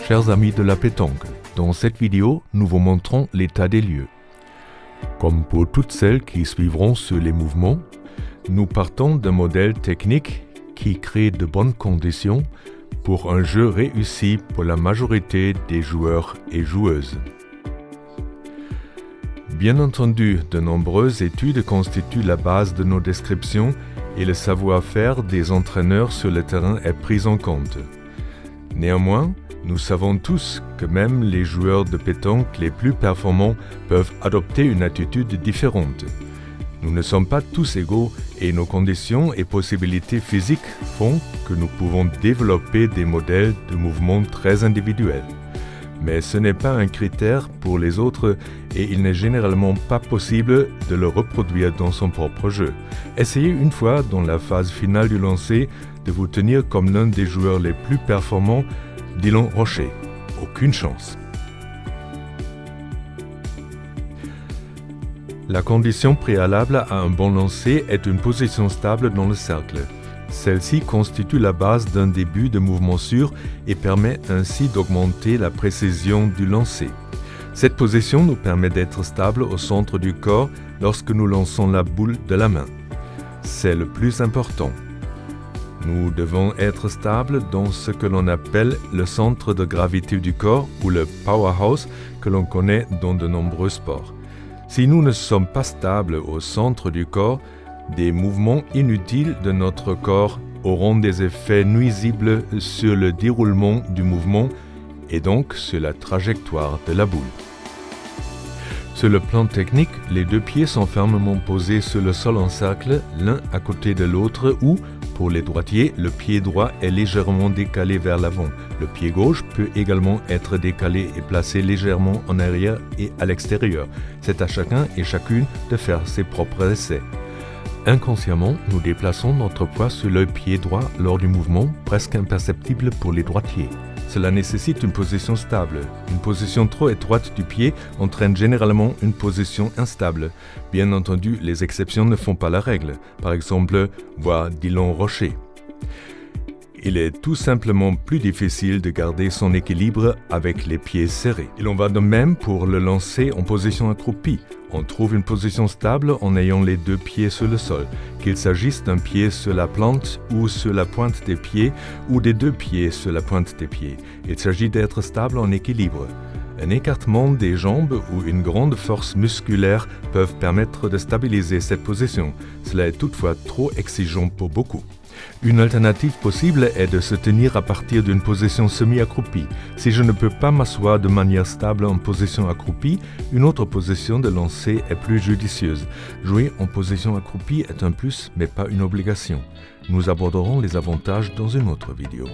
chers amis de la pétanque. Dans cette vidéo, nous vous montrons l'état des lieux. Comme pour toutes celles qui suivront sur les mouvements, nous partons d'un modèle technique qui crée de bonnes conditions pour un jeu réussi pour la majorité des joueurs et joueuses. Bien entendu, de nombreuses études constituent la base de nos descriptions et le savoir-faire des entraîneurs sur le terrain est pris en compte. Néanmoins, nous savons tous que même les joueurs de pétanque les plus performants peuvent adopter une attitude différente. Nous ne sommes pas tous égaux et nos conditions et possibilités physiques font que nous pouvons développer des modèles de mouvement très individuels. Mais ce n'est pas un critère pour les autres et il n'est généralement pas possible de le reproduire dans son propre jeu. Essayez une fois dans la phase finale du lancer de vous tenir comme l'un des joueurs les plus performants, Dylan Rocher. Aucune chance. La condition préalable à un bon lancer est une position stable dans le cercle. Celle-ci constitue la base d'un début de mouvement sûr et permet ainsi d'augmenter la précision du lancer. Cette position nous permet d'être stable au centre du corps lorsque nous lançons la boule de la main. C'est le plus important. Nous devons être stables dans ce que l'on appelle le centre de gravité du corps ou le powerhouse que l'on connaît dans de nombreux sports. Si nous ne sommes pas stables au centre du corps, des mouvements inutiles de notre corps auront des effets nuisibles sur le déroulement du mouvement et donc sur la trajectoire de la boule. Sur le plan technique, les deux pieds sont fermement posés sur le sol en cercle, l'un à côté de l'autre ou, pour les droitiers, le pied droit est légèrement décalé vers l'avant. Le pied gauche peut également être décalé et placé légèrement en arrière et à l'extérieur. C'est à chacun et chacune de faire ses propres essais. Inconsciemment, nous déplaçons notre poids sur le pied droit lors du mouvement, presque imperceptible pour les droitiers. Cela nécessite une position stable. Une position trop étroite du pied entraîne généralement une position instable. Bien entendu, les exceptions ne font pas la règle. Par exemple, voir Dylan Rocher. Il est tout simplement plus difficile de garder son équilibre avec les pieds serrés. Il en va de même pour le lancer en position accroupie. On trouve une position stable en ayant les deux pieds sur le sol, qu'il s'agisse d'un pied sur la plante ou sur la pointe des pieds ou des deux pieds sur la pointe des pieds. Il s'agit d'être stable en équilibre. Un écartement des jambes ou une grande force musculaire peuvent permettre de stabiliser cette position. Cela est toutefois trop exigeant pour beaucoup. Une alternative possible est de se tenir à partir d'une position semi-accroupie. Si je ne peux pas m'asseoir de manière stable en position accroupie, une autre position de lancer est plus judicieuse. Jouer en position accroupie est un plus mais pas une obligation. Nous aborderons les avantages dans une autre vidéo.